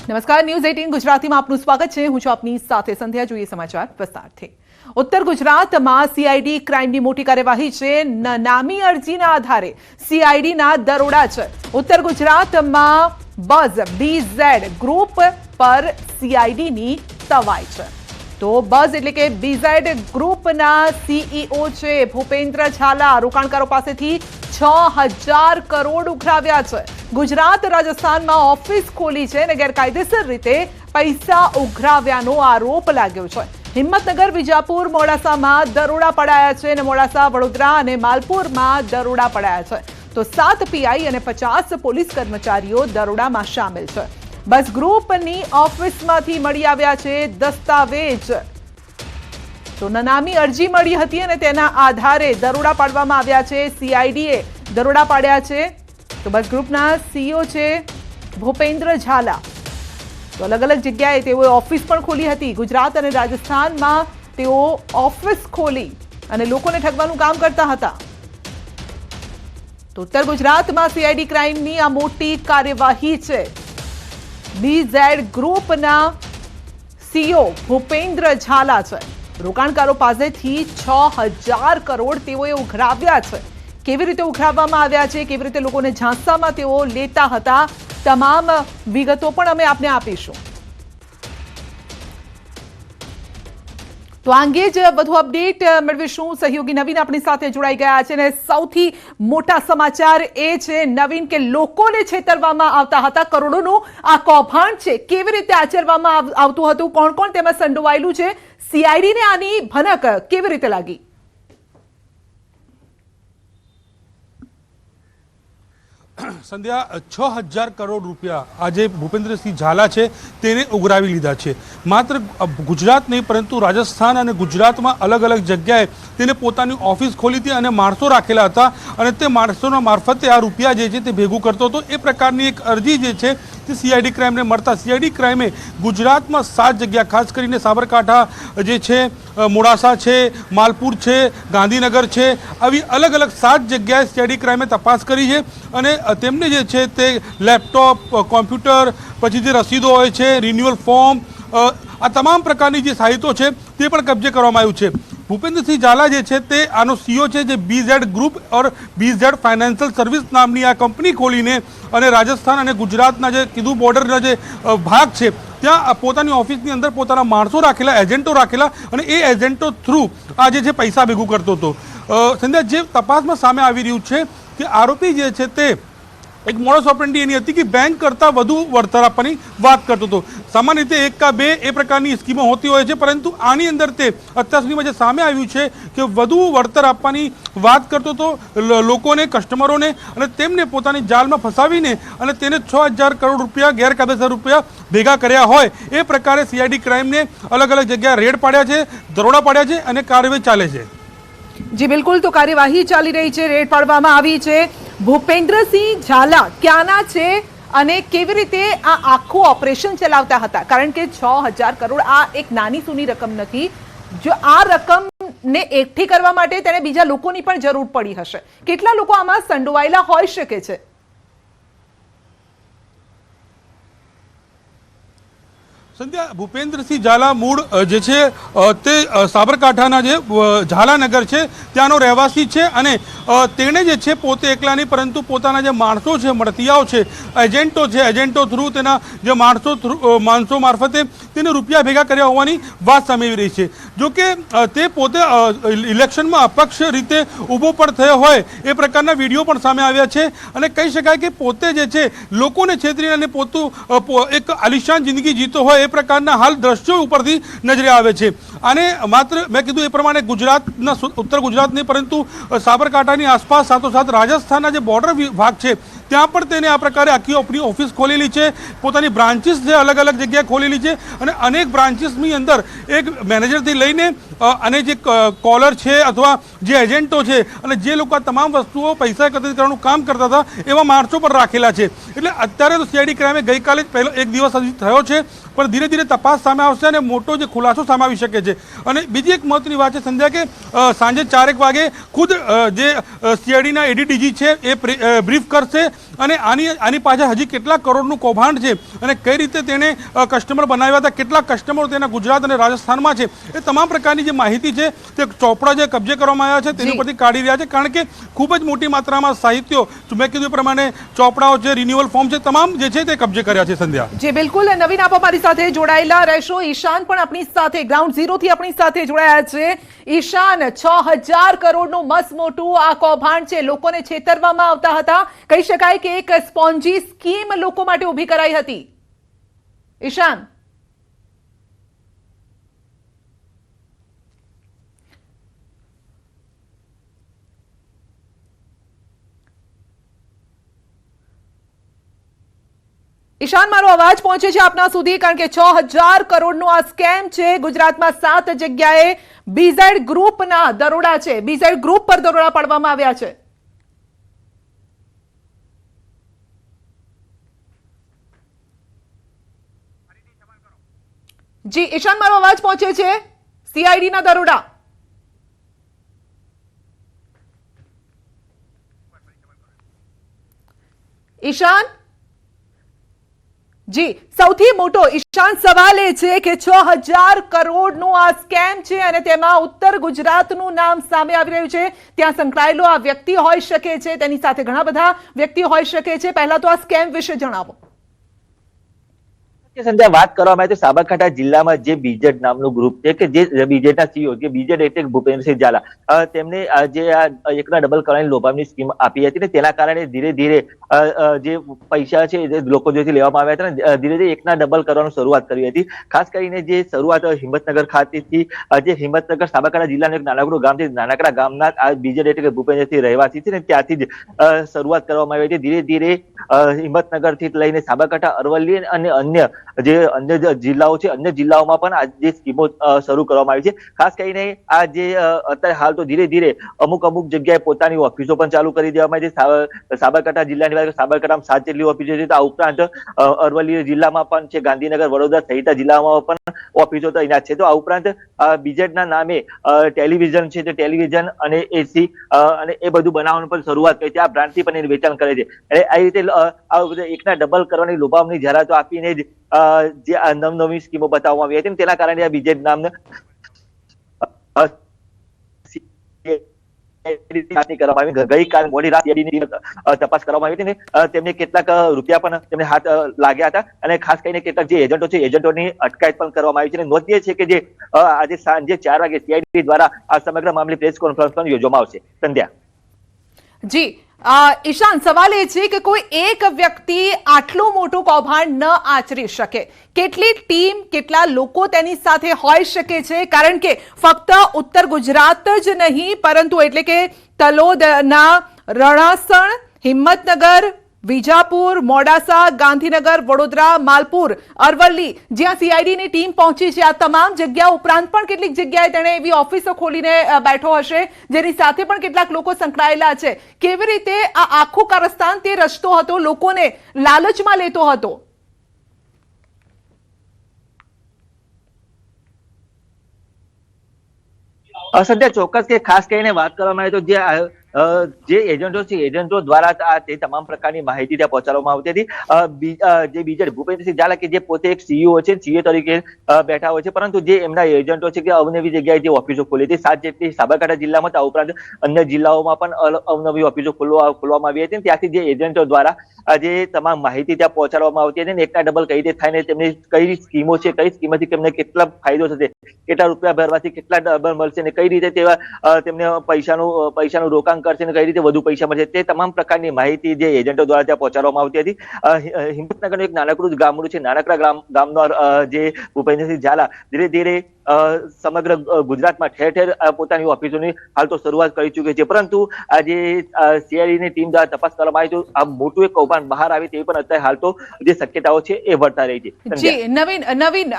નમસ્કાર, ન્યૂઝ 18 ગુજરાતીમાં આપનું સ્વાગત છે। હું છું આપની સાથે સંધ્યા। જોઈએ સમાચાર વિસ્તારથી। ઉત્તર ગુજરાતમાં સીઆઈડી ક્રાઇમની મોટી કાર્યવાહી છે। નામી અરજીના આધારે સીઆઈડીના દરોડા છે। ઉત્તર ગુજરાતમાં બઝ બીઝેડ ગ્રુપ પર સીઆઈડીની તવાઈ છે। તો બઝ એટલે કે બીઝેડ ગ્રુપના સીઈઓ છે ભૂપેન્દ્ર ઝાલા રોકાણકારો પાસેથી 6000 કરોડ ઉઘરાવ્યા છે। ગુજરાત રાજસ્થાનમાં ઓફિસ ખોલી છે અને ગેરકાયદેસર રીતે પૈસા ઉઘરાવ્યાનો આરોપ લાગ્યો છે। હિંમતનગર, વિજાપુર, મોડાસામાં દરોડા પડાયા છે અને મોડાસા, વડોદરા અને માલપુરમાં દરોડા પડાયા છે। તો 7 પીઆઈ અને 50 પોલીસ કર્મચારીઓ દરોડામાં સામેલ છે। બસ ગ્રુપની ઓફિસમાંથી મળી આવ્યા છે દસ્તાવેજ। તો નામી અરજી મળી હતી અને તેના આધારે દરોડા પાડવામાં આવ્યા છે। સીઆઈડીએ દરોડા પાડ્યા છે। તો બસ ગ્રુપના સીઈઓ છે ભૂપેન્દ્ર ઝાલા। તો અલગ અલગ જગ્યાએ તેઓએ ઓફિસ પણ ખોલી હતી। ગુજરાત અને રાજસ્થાનમાં તેઓ ઓફિસ ખોલી અને લોકોને ઠગવાનું કામ કરતા હતા। તો ઉત્તર ગુજરાતમાં સીઆઈડી ક્રાઇમની આ મોટી કાર્યવાહી છે। બીઝેડ ગ્રુપના સીઈઓ ભૂપેન્દ્ર ઝાલા છે। રોકાણકારો પાસેથી 6000 કરોડ તેઓએ ઉઘરાવ્યા છે। કેવી રીતે ઉઘરાવવામાં આવ્યા છે, કેવી રીતે લોકોને ઝાંસામાં તેઓ લેતા હતા, તમામ વિગતો પણ અમે આપને આપીશું। તો આ અંગે જ વધુ અપડેટ મેળવીશું। સહયોગી નવીન આપણી સાથે જોડાઈ ગયા છે અને સૌથી મોટા સમાચાર એ છે નવીન કે લોકોને છેતરવામાં આવતા હતા। કરોડોનું આ કૌભાંડ છે, કેવી રીતે આચરવામાં આવતું હતું, કોણ કોણ તેમાં સંડોવાયેલું છે, સીઆઈડીને આની ભનક કેવી રીતે લાગી? સંધ્યા, 6000 કરોડ રૂપિયા આજે ભૂપેન્દ્રસિંહ ઝાલા છે તેને ઉઘરાવી લીધા છે। માત્ર ગુજરાત નહીં પરંતુ રાજસ્થાન અને ગુજરાતમાં અલગ અલગ જગ્યાએ તેને પોતાની ઓફિસ ખોલી હતી અને માણસો રાખેલા હતા અને તે માણસોના મારફતે આ રૂપિયા જે છે તે ભેગું કરતો હતો। એ પ્રકારની એક અરજી જે છે તે સીઆઈડી ક્રાઇમને મળતા સીઆઈડી ક્રાઇમે ગુજરાતમાં 7 જગ્યા, ખાસ કરીને સાબરકાંઠા જે છે, મોડાસા છે, માલપુર છે, ગાંધીનગર છે, આવી અલગ અલગ 7 જગ્યાએ સીઆઈડી ક્રાઇમે તપાસ કરી છે અને તેમને જે છે તે લેપટોપ, કોમ્પ્યુટર, પછી જે રસીદો હોય છે, રિન્યુઅલ ફોર્મ, આ તમામ પ્રકારની જે સાહિત્યો છે તે પણ કબજે કરવામાં આવ્યું છે। ભૂપેન્દ્રસિંહ ઝાલા જે છે તે આનો સીઈઓ છે, જે બીઝેડ ગ્રુપ ઓર બીઝેડ ફાઇનાન્શિયલ સર્વિસ નામની આ કંપની ખોલીને અને રાજસ્થાન અને ગુજરાતના જે કીધું બોર્ડરના જે ભાગ છે ત્યાં પોતાની ઓફિસની અંદર પોતાના માણસો રાખેલા, એજન્ટો રાખેલા અને એ એજન્ટો થ્રુ આ જે છે પૈસા ભેગું કરતો હતો। સંધ્યા, જે તપાસમાં સામે આવી રહ્યું છે કે આરોપી જે છે તે એક મોડસ ઓપરેન્ડી એની હતી કે બેંક કરતાં વધુ વળતર આપવાની વાત કરતો હતો। સામાન્ય રીતે 1 કા 2 એ પ્રકારની સ્કીમો હોતી હોય છે, પરંતુ આની અંદર તે અત્યાર સુધીમાં જે સામે આવ્યું છે કે વધુ વળતર આપવાની વાત કરતો હતો લોકોને, કસ્ટમરોને, અને તેમને પોતાની જાળમાં ફસાવીને અને તેને 6000 કરોડ રૂપિયા ગેરકાયદેસર રૂપિયા ભેગા કર્યા હોય એ પ્રકારે સીઆઈડી ક્રાઇમને અલગ અલગ જગ્યાએ રેડ પાડ્યા છે, દરોડા પાડ્યા છે અને કાર્યવાહી ચાલે છે। જી બિલકુલ, તો કાર્યવાહી ચાલી રહી છે, રેડ પાડવામાં આવી છે। ભૂપેન્દ્રસિંહ ઝાલા ક્યાંના છે અને કેવી રીતે આ આખું ઓપરેશન ચલાવતા હતા? કારણ કે 6000 કરોડ આ એક નાની સૂની રકમ નથી। જો આ રકમને એકઠી કરવા માટે તેને બીજા લોકોની પણ જરૂર પડી હશે। કેટલા લોકો આમાં સંડોવાયેલા હોઈ શકે છે? સંધ્યા, ભૂપેન્દ્રસિંહ ઝાલા મૂળ જે છે તે સાબરકાંઠાના જે ઝાલાનગર છે ત્યાંનો રહેવાસી છે અને તેણે જે છે પોતે એકલા નહીં પરંતુ પોતાના જે માણસો છે, મળતિયાઓ છે, એજન્ટો છે, એજન્ટો થ્રુ તેના જે માણસો મારફતે તેને રૂપિયા ભેગા કર્યા હોવાની વાત સામે આવી રહી છે। જોકે તે પોતે ઇલેક્શનમાં અપક્ષ રીતે ઊભો પણ થયો હોય એ પ્રકારના વિડીયો પણ સામે આવ્યા છે અને કહી શકાય કે પોતે જે છે લોકોને છેતરીને અને પોતું એક આલિશાન જિંદગી જીતો હોય એ પ્રકારના હાલ દ્રશ્યો ઉપરથી નજરે આવે છે। અને માત્ર મેં કીધું એ પ્રમાણે ગુજરાતના, ઉત્તર ગુજરાત નહીં પરંતુ સાબરકાંઠાની આસપાસ સાથોસાથ રાજસ્થાનના જે બોર્ડર ભાગ છે ત્યાં પણ તેને આ પ્રકારે આખી આપણી ઓફિસ ખોલેલી છે, પોતાની બ્રાન્ચીસ છે અલગ અલગ જગ્યાએ ખોલેલી છે અને અનેક બ્રાન્ચીસની અંદર એક મેનેજરથી લઈને અને જે કોલર છે અથવા જે એજન્ટો છે અને જે લોકો આ તમામ વસ્તુઓ પૈસા એકત્રિત કરવાનું કામ કરતા હતા એવા માણસો પણ રાખેલા છે। એટલે અત્યારે તો સીઆઈડી ક્રાઇમે ગઈકાલે જ પહેલો એક દિવસ હજી થયો છે પણ ધીરે ધીરે તપાસ સામે આવશે અને મોટો જે ખુલાસો સામે આવી શકે છે। અને બીજી એક મહત્વની વાત છે સંધ્યા કે સાંજે 4 વાગે ખુદ જે સીઆઈડીના એડીડીજી છે એ બ્રીફ કરશે અને આની પાછળ હજી કેટલા કરોડનું કૌભાંડ છે અને કઈ રીતે તેણે કસ્ટમર બનાવ્યા હતા, કેટલા કસ્ટમરો તેના ગુજરાત અને રાજસ્થાનમાં છે, એ તમામ પ્રકારની જે માહિતી છે તે ચોપડા જે કબજે કરવામાં આવ્યા છે તેની પરથી કાઢી રહ્યા છે. કારણ કે ખૂબ જ મોટી માત્રામાં સાહિત્યો, મેં કીધું એ પ્રમાણે ચોપડાઓ છે, રિન્યુઅલ ફોર્મ છે, તમામ જે છે તે કબજે કર્યા છે. સંધ્યા જી બિલકુલ. નવીન, આપ અમારી સાથે જોડાયેલા રહેશો. ઈશાન પણ આપણી સાથે ગ્રાઉન્ડ ઝીરો થી આપણી સાથે જોડાયા છે. ઈશાન, 6000 કરોડનું મસ્ત મોટું આ કૌભાંડ છે. લોકોને છેતરવામાં આવતા હતા. કહી શકાય કે એક સ્પોન્જી સ્કીમ લોકો માટે ઊભી કરાઈ હતી. ઈશાન, ઈશાન, મારો અવાજ પહોંચે છે આપના સુધી? કારણ કે 6000 કરોડનું આ સ્કેમ છે. ગુજરાતમાં 7 જગ્યાએ બીઝેડ ગ્રુપના દરોડા છે. બીઝેડ ગ્રુપ પર દરોડા પાડવામાં આવ્યા છે. જી ઈશાન, મારો અવાજ પહોંચે છે? સીઆઈડી ના દરોડા. ઈશાન જી, સૌથી મોટો ઈશાન સવાલ એ છે કે 6000 કરોડનું આ સ્કેમ છે અને તેમાં ઉત્તર ગુજરાતનું નામ સામે આવી રહ્યું છે. ત્યાં સંકળાયેલો આ વ્યક્તિ હોઈ શકે છે, તેની સાથે ઘણા બધા વ્યક્તિ હોઈ શકે છે. પહેલા તો આ સ્કેમ વિશે જણાવો. સંધ્યા, વાત કરવામાં આવે તો સાબરકાંઠા જિલ્લામાં જે બીજેડ નામનું ગ્રુપ છે કે જે બીજેડના સીઈઓ કે બીજેડ એટલે ભૂપેન્દ્રસિંહ ઝાલા, તેમને જે આ એકના ડબલ કરવાની લોભામણી સ્કીમ આપી હતી ને તેના કારણે ધીરે ધીરે જે પૈસા છે જે લોકો જોઈથી લેવામાં આવ્યા હતા ને ધીરે ધીરે એકના ડબલ કરવાનું શરૂઆત કરી હતી. ખાસ કરીને જે શરૂઆત હિંમતનગર ખાતેથી, જે હિંમતનગર સાબરકાંઠા જિલ્લાનું એક નાનકડું ગામ છે, નાનકડા ગામના આ બીજેડ એટલે ભૂપેન્દ્રસિંહ રહેવાસી છે ને ત્યાંથી જ શરૂઆત કરવામાં આવી હતી. ધીરે ધીરે હિંમતનગરથી લઈને સાબરકાંઠા, અરવલ્લી અને અન્ય જિલ્લાઓ છે, અન્ય જિલ્લાઓમાં પણ આ જે સ્કીમો શરૂ કરવામાં આવી છે. ખાસ કરીને આ જે અત્યારે હાલ તો ધીરે ધીરે અમુક જગ્યાએ પોતાની ઓફિસો પણ ચાલુ કરી દેવામાં આવી છે. સાબરકાંઠા જિલ્લાની વાત સાબરકાંઠામાં 7 જેટલી ઓફિસો છે. આ ઉપરાંત અરવલ્લી જિલ્લામાં પણ છે, ગાંધીનગર, વડોદરા સહિતના જિલ્લામાં પણ ઓફિસો તૈનાત છે. તો આ ઉપરાંત બીજેડના નામે ટેલિવિઝન છે, ટેલિવિઝન અને એસી અને એ બધું બનાવવાનું પણ શરૂઆત કરી છે. આ બ્રાન્ડથી પણ એનું વેચાણ કરે છે. અને આ રીતે આ એકના ડબલ કરવાની લોભામણી જાહેરાતો આપીને જ જે આ નવનવી સ્કીમો બતાવવામાં આવી હતી તેના કારણે આ બીજેડ નામને ગઈકાલે મોડી રાત તપાસ કરવામાં આવી હતી ને તેમને કેટલાક રૂપિયા પણ તેમને હાથ લાગ્યા હતા અને ખાસ કરીને કેટલાક જે એજન્ટો છે એજન્ટોની અટકાયત પણ કરવામાં આવી છે. અને નોંધનીય છે કે જે આજે સાંજે 4 વાગે સીઆઈડી દ્વારા આ સમગ્ર મામલે પ્રેસ કોન્ફરન્સ પણ યોજવામાં આવશે. સંધ્યા જી ઈશાન, સવાલ એ છે કે કોઈ એક વ્યક્તિ આટલું મોટું કૌભાંડ ન આચરી શકે. કેટલી ટીમ, કેટલા લોકો તેની સાથે હોઈ શકે છે? કારણ કે ફક્ત ઉત્તર ગુજરાત જ નહીં પરંતુ એટલે કે તલોદના રણાસણ, હિંમતનગર, વિજાપુર, મોડાસા, ગાંધીનગર, વડોદરા, માલપુર, અરવલ્લી, જ્યાં સીઆઈડીની ટીમ પહોંચી છે, આ તમામ જગ્યા ઉપરાંત પણ કેટલીક જગ્યાએ તેણે એવી ઓફિસો ખોલીને બેઠો હશે જેની સાથે પણ કેટલાક લોકો સંકળાયેલા છે. કેવી રીતે આ આખું કારસ્તાન તે રચતો હતો, લોકોને લાલચમાં લેતો હતો? સંધ્યા, ચોક્કસ કે ખાસ કરીને વાત કરવામાં આવે તો જે એજન્ટો છે એજન્ટો દ્વારા તે તમામ પ્રકારની માહિતી ત્યાં પહોંચાડવામાં આવતી હતી. જે બીજેડ ભૂપેન્દ્રસિંહ ઝાલા કે જે પોતે એક સીઈઓ છે, સીએ તરીકે બેઠા હોય છે, પરંતુ જે એમના એજન્ટો છે કે અવનવી જગ્યાએ જે ઓફિસો ખોલી હતી, 7 જેટલી સાબરકાંઠા જિલ્લામાં, આ ઉપરાંત અન્ય જિલ્લાઓમાં પણ અવનવી ઓફિસો ખોલવામાં આવી હતી. ત્યાંથી જે એજન્ટો દ્વારા જે તમામ માહિતી ત્યાં પહોંચાડવામાં આવતી હતી, એકના ડબલ કઈ રીતે થાય ને તેમની કઈ સ્કીમો છે, કઈ સ્કીમથી તેમને કેટલા ફાયદો થશે, કેટલા રૂપિયા ભરવાથી કેટલા ડબલ મળશે ને કઈ રીતે તેમને પૈસાનું રોકાણ કરશે ને કઈ રીતે વધુ પૈસા મળશે, તે તમામ પ્રકારની માહિતી જે એજન્ટો દ્વારા ત્યાં પહોંચાડવામાં આવતી હતી. હિંમતનગરનું એક નાનકડું ગામડું છે, નાનકડા ગામનો જે ભૂપેન્દ્રસિંહ ઝાલા ધીરે ધીરે સમગ્ર ગુજરાતમાં ઠેર ઠેર પોતાની ઓફિસોની હાલ તો શરૂઆત કરી ચૂકી છે. પરંતુ આજે સીઆઈડીની ટીમ દ્વારા તપાસ કરવામાં આવી તો આ મોટું એક કૌભાંડ બહાર આવે તેવી પણ અત્યારે હાલ તો જે શક્યતાઓ છે એ વર્તા રહી છે. જી નવીન,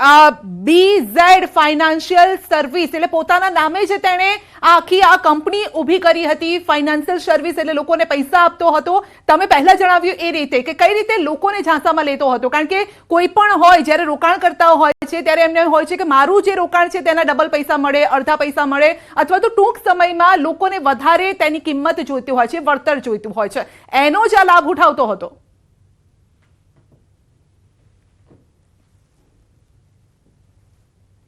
બીઝેડ ફાઇનાન્શિયલ સર્વિસ એટલે પોતાના નામે જ તેણે આખી આ કંપની ઊભી કરી હતી. ફાઇનાન્શિયલ સર્વિસ એટલે લોકોને પૈસા આપતો હતો. તમે પહેલા જણાવ્યું એ રીતે કે કઈ રીતે લોકોને ઝાંસામાં લેતો હતો, કારણ કે કોઈ પણ હોય જ્યારે રોકાણ કરતા હોય છે ત્યારે એમને હોય છે કે મારું જે રોકાણ રોકાણ છે તેના ડબલ પૈસા મળે, અડધા પૈસા મળે, અથવા તો ટૂંક સમયમાં લોકોને વધારે તેની કિંમત જોઈતી હોય છે, વળતર જોઈતું હોય છે, એનો જ આ લાભ ઉઠાવતો હતો.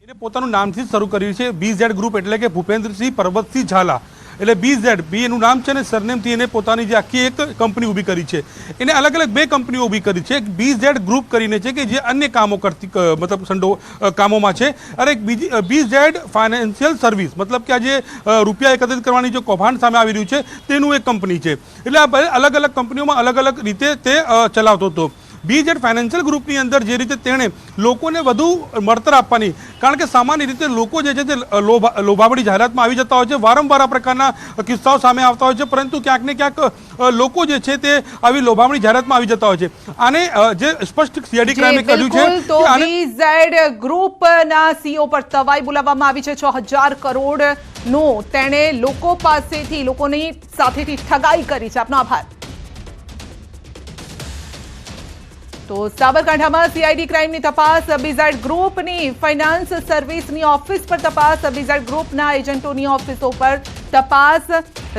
એને પોતાનું નામથી જ શરૂ કર્યું છે, BZ ગ્રુપ, એટલે કે ભૂપેન્દ્રસિંહ પરબતસિંહ ઝાલા. એટલે BZ, બી એનું નામ છે ને સરનેમથી એને પોતાની જે આખી એક કંપની ઊભી કરી છે. એને અલગ અલગ બે કંપનીઓ ઊભી કરી છે. એક BZ ગ્રુપ કરીને છે કે જે અન્ય કામો કરતી, મતલબ કામોમાં છે, અને એક બીજી BZ ફાઇનાન્શિયલ સર્વિસ, મતલબ કે આ જે રૂપિયા એકત્રિત કરવાની જે કૌભાંડ સામે આવી રહ્યું છે તેનું એક કંપની છે. એટલે આ અલગ અલગ કંપનીઓમાં અલગ અલગ રીતે તે ચલાવતો હતો. BZ ફાઇનાન્શિયલ ગ્રુપની અંદર જે રીતે તેણે લોકોને વધુ મળતર આપવાની, કારણ કે સામાન્ય રીતે લોકો જે છે તે લોભામણી જાહેરાતમાં આવી જતા હોય છે, વારંવાર આ પ્રકારના કિસ્સાઓ સામે આવતા હોય છે, પરંતુ ક્યાંક ને ક્યાંક લોકો જે છે તે આવી લોભામણી જાહેરાતમાં આવી જતા હોય છે. આને જે સ્પષ્ટ CID ક્રાઇમે કહ્યું છે તો BZ ગ્રુપના CEO પર તવાઈ બોલાવવામાં આવી છે. 6,000 કરોડનો તેણે લોકો પાસેથી, લોકોની સાથેથી ઠગાઈ કરી છે. આપનો આભાર. તો સાબરકાંઠામાં CID ક્રાઇમની તપાસ, BZ ગ્રુપની ફાઇનાન્સ સર્વિસની ઓફિસ પર તપાસ, BZ ગ્રુપના એજન્ટોની ઓફિસો પર તપાસ.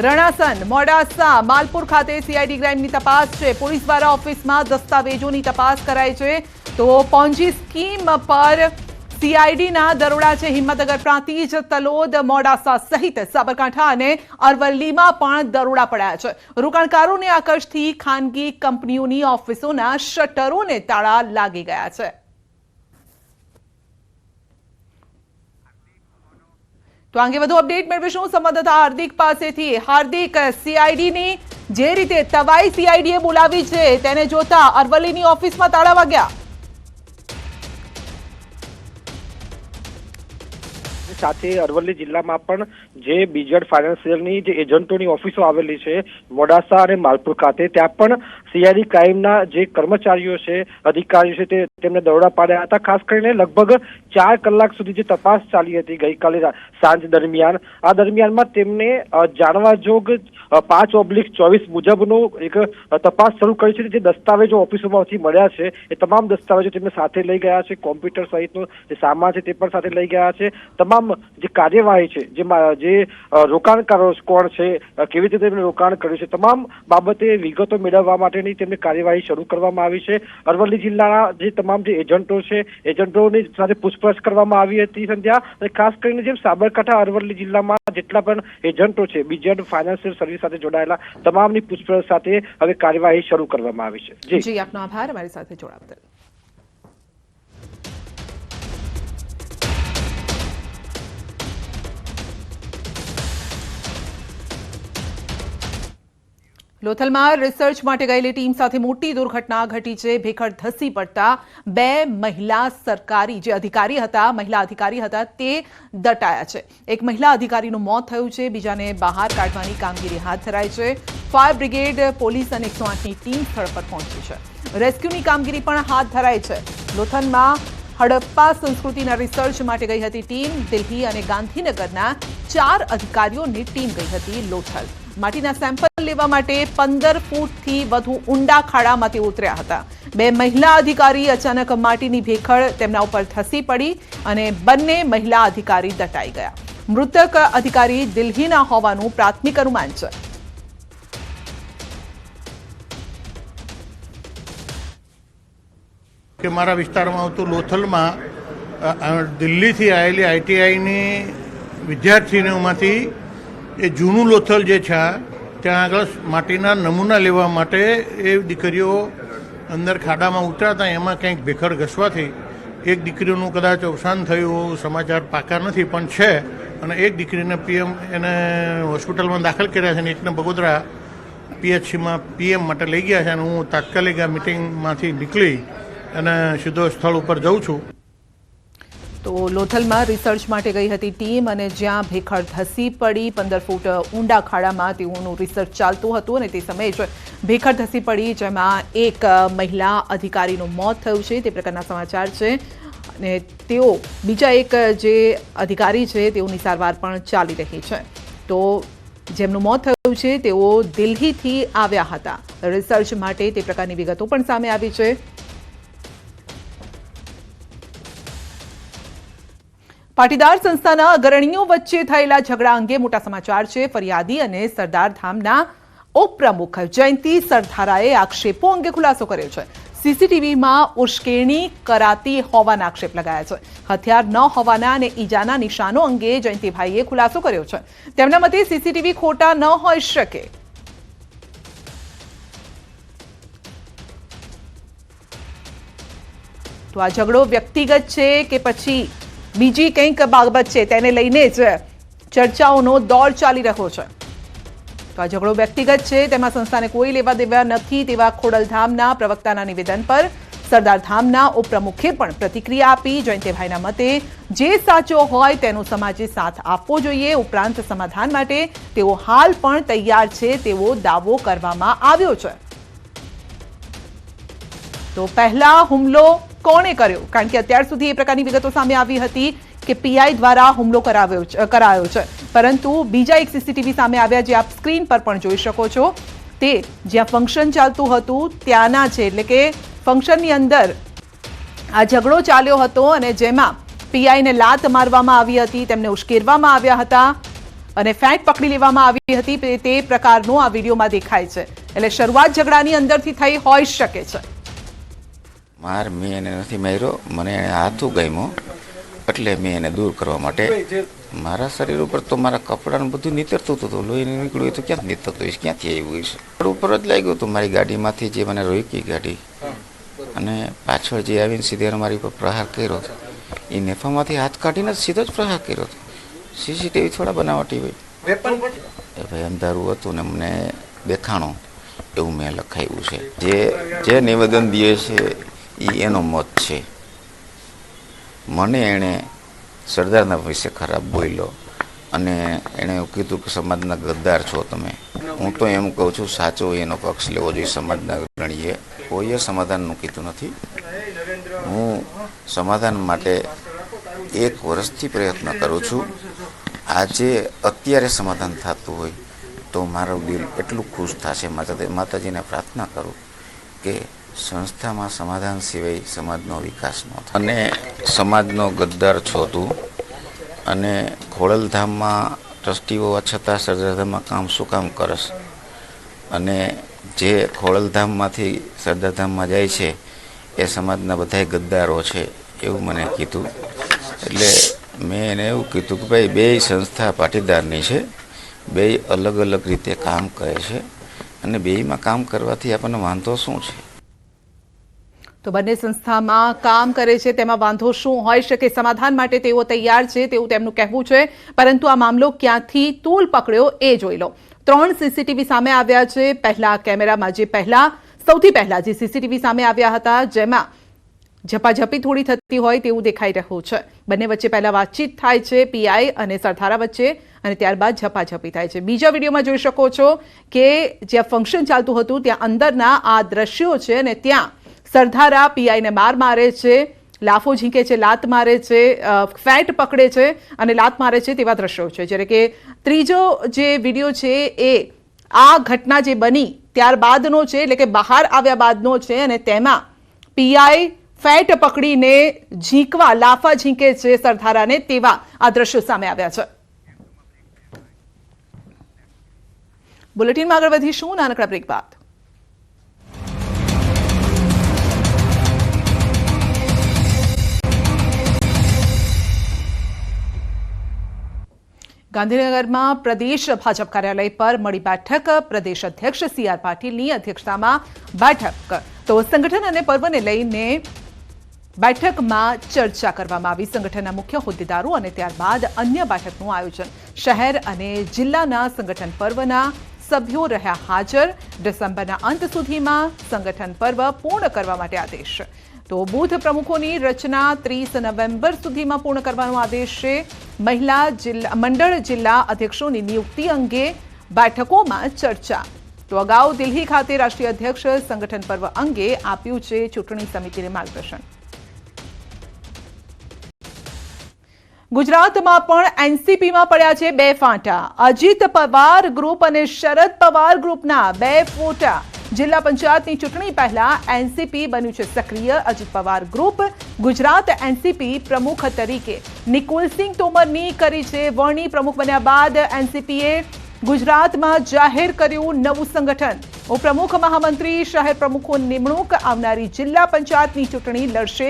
રણાસન, મોડાસા, માલપુર ખાતે CID ક્રાઇમની તપાસ છે. પોલીસ દ્વારા ઓફિસમાં દસ્તાવેજોની તપાસ કરાય છે. તો પોન્જી સ્કીમ પર CIDના દરોડા છે. હિંમતનગર, પ્રાંતિજ, તલોદ, મોડાસા સહિત સાબરકાંઠા અને અરવલ્લીમાં પણ દરોડા પડ્યા છે. રોકાણકારોને આકર્ષતી ખાનગી કંપનીઓની ઓફિસોના શટરોને તાળા લાગી ગયા છે. તો અંગે વધુ અપડેટ મેળવીશું સંવાદદાતા હાર્દિક પાસેથી. હાર્દિક, CIDની જે રીતે તવાઈ CIDએ બોલાવી છે તેને જોતા અરવલ્લીની ઓફિસમાં તાળા વાગ્યા. સાથે અરવલ્લી જિલ્લામાં પણ જે BZ ફાઇનાન્શિયલની જે એજન્ટોની ઓફિસો આવેલી છે મોડાસા અને માલપુર ખાતે, ત્યાં પણ CID ક્રાઇમના જે કર્મચારીઓ છે, અધિકારીઓ છે, તેમને દરોડા પાડ્યા હતા. ખાસ કરીને લગભગ 4 કલાક સુધી જે તપાસ ચાલી હતી ગઈકાલે સાંજ દરમિયાન, આ દરમિયાનમાં તેમને જાણવા જોગ 5/24 મુજબનો એક તપાસ શરૂ કરી છે. જે દસ્તાવેજો ઓફિસોમાંથી મળ્યા છે એ તમામ દસ્તાવેજો તેમને સાથે લઈ ગયા છે. કોમ્પ્યુટર સહિતનો જે સામાન છે તે પણ સાથે લઈ ગયા છે. તમામ જે કાર્યવાહી છે, જે રોકાણકારો કોણ છે, કેવી રીતે તેમણે રોકાણ કર્યું છે, તમામ બાબતે વિગતો મેળવવા માટેની તેમને કાર્યવાહી શરૂ કરવામાં આવી છે. અરવલ્લી જિલ્લાના જે તમામ જે એજન્ટો છે, એજન્ટોની સાથે પૂછપરછ કરવામાં આવી હતી સંધ્યા. અને ખાસ કરીને જેમ સાબરકાંઠા અરવલ્લી જિલ્લામાં જેટલા પણ એજન્ટો છે BZ ફાઇનાન્શિયલ સર્વિસ સાથે જોડાયેલા, તમામની પૂછપરછ સાથે હવે કાર્યવાહી શરૂ કરવામાં આવી છે. જી, આપનો આભાર અમારી સાથે જોડાવા બદલ. લોથલમાં રિસર્ચ માટે ગયેલી ટીમ સાથે મોટી દુર્ઘટના ઘટી છે. ભેખડ ધસી પડતા 2 મહિલા સરકારી જે અધિકારી હતા, મહિલા અધિકારી હતા, તે દટાયા છે. એક મહિલા અધિકારીનું મોત થયું છે, બીજાને બહાર કાઢવાની કામગીરી હાથ ધરાઈ છે. ફાયર બ્રિગેડ, પોલીસ અને 108ની ટીમ સ્થળ પર પહોંચી છે. રેસ્ક્યુની કામગીરી પણ હાથ ધરાઈ છે. લોથલમાં હડપ્પા સંસ્કૃતિના રિસર્ચ માટે ગઈ હતી ટીમ. દિલ્હી અને ગાંધીનગરના 4 અધિકારીઓની ટીમ ગઈ હતી લોથલ. માટીના સેમ્પલ લેવા માટે 15 ફૂટથી વધુ ઊંડા ખાડામાં તે ઉતર્યા હતા. 2 મહિલા અધિકારી અચાનક માટીની ભેખડ તેમના ઉપર ધસી પડી અને બંને મહિલા અધિકારી દટાઈ ગયા. મૃતક અધિકારી દિલ્હીના હોવાનું પ્રાથમિક અનુમાન છે. કે મારા વિસ્તારમાં આવતું લોથલમાં દિલ્હીથી આવેલી ITIની વિદ્યાર્થીનીઓમાંથી એ જૂનું લોથલ જે છે ત્યાં આગળ માટીના નમૂના લેવા માટે એ દીકરીઓ અંદર ખાડામાં ઉતર્યા હતા. એમાં કંઈક ભેખડ ઘસવાથી એક દીકરીનું કદાચ અવસાન થયું, સમાચાર પાકા નથી પણ છે, અને એક દીકરીને એને હોસ્પિટલમાં દાખલ કર્યા છે અને એકને બગોદરા PHCમાં PM માટે લઈ ગયા છે. અને હું તાત્કાલિક આ મિટિંગમાંથી નીકળી અને સીધો સ્થળ ઉપર જઉં છું. તો લોથલમાં રિસર્ચ માટે ગઈ હતી ટીમ અને જ્યાં ભેખડ ધસી પડી 15 ફૂટ ઊંડા ખાડામાં તેઓનું રિસર્ચ ચાલતું હતું અને તે સમયે જ ભેખડ ધસી પડી, જેમાં એક મહિલા અધિકારીનું મોત થયું છે. તે પ્રકારના સમાચાર છે. અને તેઓ બીજા એક જે અધિકારી છે તેઓની સારવાર પણ ચાલી રહી છે. તો જેમનું મોત થયું છે તેઓ દિલ્હીથી આવ્યા હતા રિસર્ચ માટે. તે પ્રકારની વિગતો પણ સામે આવી છે. પાટીદાર સંસ્થાના અગ્રણીઓ વચ્ચે થયેલા ઝઘડા અંગે મોટા સમાચાર છે. ફરિયાદી અને સરદાર ધામના ઉપપ્રમુખ જયંતિ સરધારાએ આક્ષેપો અંગે ખુલાસો કર્યો છે. સીસીટીવીમાં ઉશ્કેરણી કરાતી હોવાના આક્ષેપ લગાયા છે. હથિયાર ન હોવાના અને ઈજાના નિશાનો અંગે જયંતિભાઈએ ખુલાસો કર્યો છે. તેમના મતે સીસીટીવી ખોટા ન હોઈ શકે. તો આ ઝઘડો વ્યક્તિગત છે કે પછી બીજી કંઈક બાબત છે તેને લઈને જ ચર્ચાઓનો દોર ચાલી રહ્યો છે. તો આ ઝઘડો વ્યક્તિગત છે, તેમાં સંસ્થાને કોઈ લેવા દેવા નથી તેવા ખોડલધામના પ્રવક્તાના નિવેદન પર સરદાર ધામના ઉપપ્રમુખે પણ પ્રતિક્રિયા આપી. જયંતિભાઈના મતે જે સાચો હોય તેનો સમાજે સાથ આપવો જોઈએ. ઉપરાંત સમાધાન માટે તેઓ હાલ પણ તૈયાર છે તેવો દાવો કરવામાં આવ્યો છે. તો પહેલા હુમલો કોણે કર્યો? કારણ કે અત્યાર સુધી એ પ્રકારની વિગતો સામે આવી હતી કે પીઆઈ દ્વારા હુમલો કરાયો છે, પરંતુ બીજા એક સીસીટીવી સામે આવ્યા જે આપ સ્ક્રીન પર પણ જોઈ શકો છો. તે જ્યાં ફંક્શન ચાલતું હતું ત્યાંના છે, એટલે કે ફંક્શનની અંદર આ ઝઘડો ચાલ્યો હતો અને જેમાં પીઆઈને લાત મારવામાં આવી હતી, તેમને ઉશ્કેરવામાં આવ્યા હતા અને ફેંટ પકડી લેવામાં આવી હતી. તે પ્રકારનો આ વિડીયોમાં દેખાય છે. એટલે શરૂઆત ઝઘડાની અંદરથી થઈ હોઈ શકે છે. મેં એને નથી માર્યો, મને એને હાથું ગમ્યો એટલે મેં એને દૂર કરવા માટે મારા શરીર ઉપર તો મારા કપડાનું બધું નીતરતું હતું. લોહી નીકળ્યું તો ક્યાંથી નીતરતું હોય, ક્યાંથી આવ્યું હશે? ઉપર જ લાગ્યું હતું. મારી ગાડીમાંથી જે મને રોકી ગાડી અને પાછળ જે આવીને સીધે મારી ઉપર પ્રહાર કર્યો હતો, એ નેફામાંથી હાથ કાઢીને સીધો જ પ્રહાર કર્યો હતો. સીસીટીવી થોડા બનાવટી હોય એ ભાઈ અંધારું હતું ને મને દેખાણું એવું મેં લખાયું છે. જે નિવેદન દે છે એ એનો મત છે. મને એણે સરદારના વિશે ખરાબ બોલ્યો અને એણે એવું કીધું કે સમાજના ગદ્દાર છો તમે. હું તો એમ કહું છું સાચો એનો પક્ષ લેવો જોઈએ. સમાજના અગ્રણીએ કોઈએ સમાધાનનું કીધું નથી. હું સમાધાન માટે 1 વર્ષથી પ્રયત્ન કરું છું. આજે અત્યારે સમાધાન થતું હોય તો મારું દિલ એટલું ખુશ થશે. માતાજીને પ્રાર્થના કરું કે સંસ્થામાં સમાધાન સિવાય સમાજનો વિકાસ ન થાય. અને સમાજનો ગદ્દાર છો તું અને ખોડલધામમાં ટ્રસ્ટી હોવા છતાં સરદારધામમાં કામ શું કામ કરસ? અને જે ખોડલધામમાંથી સરદારધામમાં જાય છે એ સમાજના બધાય ગદ્દારો છે એવું મને કીધું. એટલે મેં એને એવું કીધું કે ભાઈ બે સંસ્થા પાટીદારની છે, બે અલગ અલગ રીતે કામ કરે છે અને બેયમાં કામ કરવાથી આપણને વાંધો શું છે? તો બંને સંસ્થામાં કામ કરે છે તેમાં વાંધો શું હોઈ શકે? સમાધાન માટે તેઓ તૈયાર છે તેવું તેમનું કહેવું છે. પરંતુ આ મામલો ક્યાંથી તૂલ પકડ્યો એ જોઈ લો. 3 સીસીટીવી સામે આવ્યા છે. પહેલા કેમેરામાં સૌથી પહેલા જે સીસીટીવી સામે આવ્યા હતા જેમાં ઝપાઝપી થોડી થતી હોય તેવું દેખાઈ રહ્યું છે. બંને વચ્ચે પહેલા વાતચીત થાય છે પીઆઈ અને સરધારા વચ્ચે અને ત્યારબાદ ઝપાઝપી થાય છે. બીજા વિડીયોમાં જોઈ શકો છો કે જ્યાં ફંક્શન ચાલતું હતું ત્યાં અંદરના આ દ્રશ્યો છે અને ત્યાં સરધારા પીઆઈને મારે છે, લાફો ઝીંકે છે, લાત મારે છે, ફેટ પકડે છે અને લાત મારે છે તેવા દ્રશ્યો છે. જ્યારે કે ત્રીજો જે વિડીયો છે એ આ ઘટના જે બની ત્યારબાદનો છે, એટલે કે બહાર આવ્યા બાદનો છે અને તેમાં પીઆઈ ફેટ પકડીને લાફા ઝીંકે છે સરધારાને તેવા આ દ્રશ્યો સામે આવ્યા છે. બુલેટિનમાં આગળ વધીશું નાનકડા બ્રેક બાદ. ગાંધીનગરમાં પ્રદેશ ભાજપ કાર્યાલય પર મળી બેઠક. પ્રદેશ અધ્યક્ષ CR પાટીલની અધ્યક્ષતામાં બેઠક. તો સંગઠન અને પર્વને લઈને બેઠકમાં ચર્ચા કરવામાં આવી. સંગઠનના મુખ્ય હોદ્દેદારો અને ત્યારબાદ અન્ય બેઠકનું આયોજન. શહેર અને જિલ્લાના સંગઠન પર્વના સભ્યો રહ્યા હાજર. ડિસેમ્બરના અંત સુધીમાં સંગઠન પર્વ પૂર્ણ કરવા માટે આદેશ. તો બૂથ પ્રમુખોની રચના 30 નવેમ્બર સુધીમાં પૂર્ણ કરવાનો આદેશ છે. મંડળ જિલ્લા અધ્યક્ષોની નિયુક્તિ અંગે બેઠકોમાં ચર્ચા. તો અગાઉ દિલ્હી ખાતે રાષ્ટ્રીય અધ્યક્ષ સંગઠન પર્વ અંગે આપ્યું છે ચૂંટણી સમિતિને માર્ગદર્શન. ગુજરાતમાં પણ એનસીપીમાં પડ્યા છે 2 ફાંટા. અજીત પવાર ગ્રુપ અને શરદ પવાર ગ્રુપના 2 ફોટા. જિલ્લા પંચાયતની ચૂંટણી પહેલા એનસીપી બન્યું છે સક્રિય. અજીત પવાર ગ્રુપ ગુજરાત એનસીપી પ્રમુખ તરીકે નિકુલસિંહ તોમરની કરી છે વરણી. પ્રમુખ બન્યા બાદ એનસીપીએ ગુજરાતમાં જાહેર કર્યું નવું સંગઠન. ઉપપ્રમુખ, મહામંત્રી, શહેર પ્રમુખોની નિમણૂક. આવનારી જિલ્લા પંચાયતની ચૂંટણી લડશે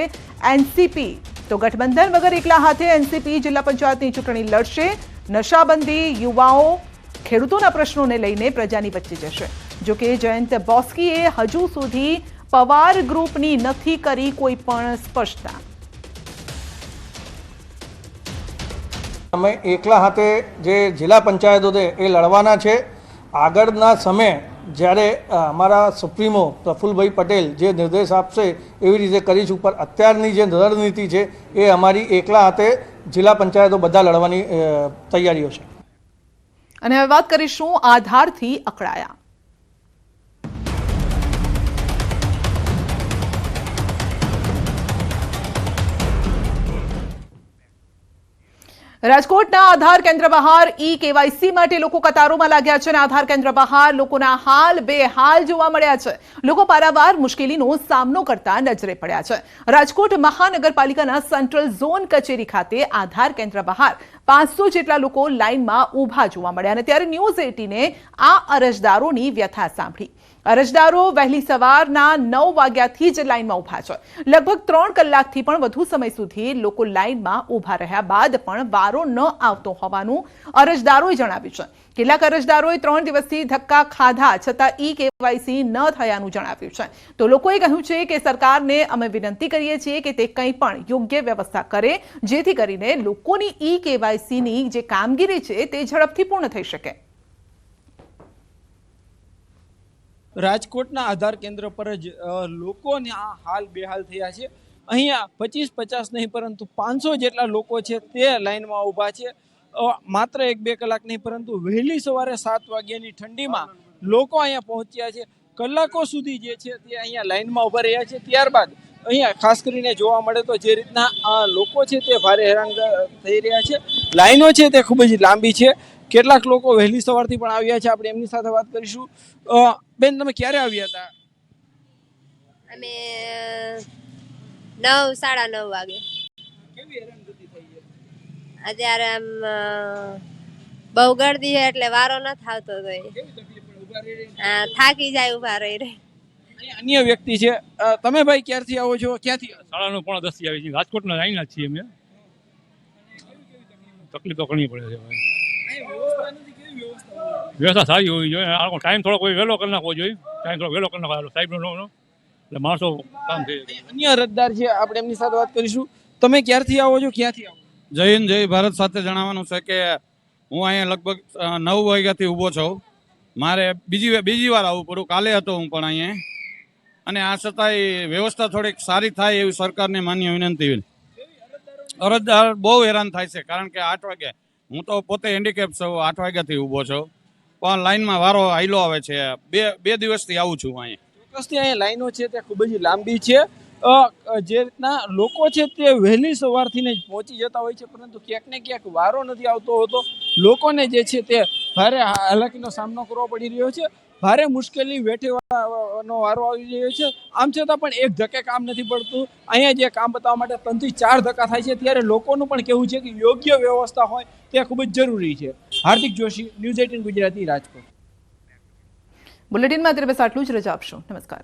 એનસીપી. તો ગઠબંધન વગર એકલા હાથે એનસીપી જિલ્લા પંચાયતની ચૂંટણી લડશે. નશાબંધી, યુવાઓ, ખેડૂતોના પ્રશ્નોને લઈને પ્રજાની વચ્ચે જશે. જોકે જયંત બોસ્કીએ હજુ સુધી પવાર ગ્રુપની નથી કરી કોઈ પણ સ્પષ્ટતા. અમે એકલા હાથે જે જિલ્લા પંચાયતો છે એ લડવાના છે. આગળના સમયે જ્યારે અમારા સુપ્રીમો પ્રફુલભાઈ પટેલ જે નિર્દેશ આપશે એવી રીતે કરીશું. પણ અત્યારની જે રણનીતિ છે એ અમારી એકલા હાથે જિલ્લા પંચાયતો બધા લડવાની તૈયારીઓ છે. અને હવે વાત કરીશું આધારથી અકળાયા. રાજકોટના આધાર કેન્દ્ર બહાર કેવાયસી માટે લોકો કતારોમાં લાગ્યા છે અને આધાર કેન્દ્ર બહાર લોકોના હાલ બેહાલ જોવા મળ્યા છે. લોકો પારાવાર મુશ્કેલીનો સામનો કરતા નજરે પડ્યા છે. રાજકોટ મહાનગરપાલિકાના સેન્ટ્રલ ઝોન કચેરી ખાતે આધાર કેન્દ્ર બહાર 500 જેટલા લોકો લાઇનમાં ઊભા જોવા મળ્યા અને ત્યારે ન્યૂઝ 18એ આ અરજદારોની વ્યથા સાંભળી. અરજદારો વહેલી સવારના 9 વાગ્યાથી જ લાઇનમાં ઊભા છે. લગભગ 3 કલાકથી પણ વધુ સમય સુધી લોકો લાઇનમાં ઊભા રહ્યા બાદ પણ વારો ન આવતો હોવાનું અરજદારોએ જણાવ્યું છે. કેટલાક અરજદારોએ 3 દિવસથી ધક્કા ખાધા છતાં કેવાયસી ન થયાનું જણાવ્યું છે. તો લોકોએ કહ્યું છે કે સરકારને અમે વિનંતી કરીએ છીએ કે તે કંઈ પણ યોગ્ય વ્યવસ્થા કરે જેથી કરીને લોકોની કેવાયસીની જે કામગીરી છે તે ઝડપથી પૂર્ણ થઈ શકે. રાજકોટના આધાર કેન્દ્ર પર જ લોકોના હાલ બેહાલ થયા છે. અહીંયા 25-50 નહીં પરંતુ 500 જેટલા લોકો છે તે લાઇનમાં ઊભા છે. માત્ર 1-2 કલાક નહીં પરંતુ વહેલી સવારે 7 વાગ્યાની ઠંડીમાં લોકો અહીંયા પહોંચ્યા છે. કલાકો સુધી જે છે તે અહીંયા લાઇનમાં ઊભા રહ્યા છે. ત્યારબાદ અહીંયા ખાસ કરીને જોવા મળે તો જે રીતના લોકો છે તે ભારે હેરાન થઈ રહ્યા છે. લાઈનો છે તે ખૂબ જ લાંબી છે. કેટલાક લોકો વહેલી સવારથી પણ આવ્યા છે. આપણે એમની સાથે વાત કરીશું. બેન, તમે ક્યારે આવ્યા હતા? અમે 9-9:30 વાગે. કેવી હેરાનગતિ થઈ છે? અત્યારે આમ બહુ ગરદી છે એટલે વારો ન થતો તો કેવી તકલીફ પડે ઊભા રહી? થાકી જાય ઊભા રહી. અન્ય વ્યક્તિ છે. તમે ભાઈ ક્યારથી આવો છો? ક્યાંથી? 9:45 થી આવી છે. રાજકોટના લાઈન જ છીએ અમે. તકલીફ તો ઘણી પડે છે ભાઈ. વ્યવસ્થા સારી હોવી જોઈએ. ટાઈમ થોડો કોઈ વહેલો કરી નાખવો જોઈએ. ટાઈમ થોડો વહેલો કરી નાખવો સાહેબ નો એટલે માણસો કામ થઈ જાય. અન્ય અરજદાર છે, આપણે એમની સાથે વાત કરીશું. તમે ક્યારથી આવો છો? ક્યાંથી આવો? જય હિન્દ, જય ભારત સાથે જણાવવાનું છે કે હું અહીંયા લગભગ 9 વાગ્યાથી ઊભો છું. મારે બીજી વાર આવવું પડ્યું. કાલે હતો હું પણ અહીંયા. અને આ છતાંય વ્યવસ્થા થોડીક સારી થાય એવી સરકારને માન્ય વિનંતી. અરજદાર બહુ હેરાન થાય છે કારણ કે 8 વાગે હું તો પોતે હેન્ડીકેપ છું. 8 વાગ્યાથી ઊભો છું પણ લાઈનમાં વારો આયલો આવે છે. બે દિવસથી આવું છું અહીંયા. ચોક્કસથી અહીંયા લાઈનો છે તે ખૂબ જ લાંબી છે. જે રીતના લોકો છે તે વહેલી સવારથી જ પહોંચી જતા હોય છે પરંતુ ક્યાંક ને ક્યાંક વારો નથી આવતો હોતો. લોકોને જે છે તે ભારે હાલાકીનો સામનો કરવો પડી રહ્યો છે. ભારે મુશ્કેલી વેઠવાનો વારો આવી રહ્યો છે. આમ છતાં પણ એક ધક્કે કામ નથી પડતું. અહીંયા જે કામ બતાવવા માટે 3 થી 4 ધક્કા થાય છે ત્યારે લોકોનું પણ કહેવું છે કે યોગ્ય વ્યવસ્થા હોય તે ખૂબ જ જરૂરી છે. હાર્દિક જોશી, ન્યૂઝ 18 ગુજરાતી, રાજકોટ. બુલેટિનમાં અત્યારે બસ આટલું જ. રજા આપશો. નમસ્કાર.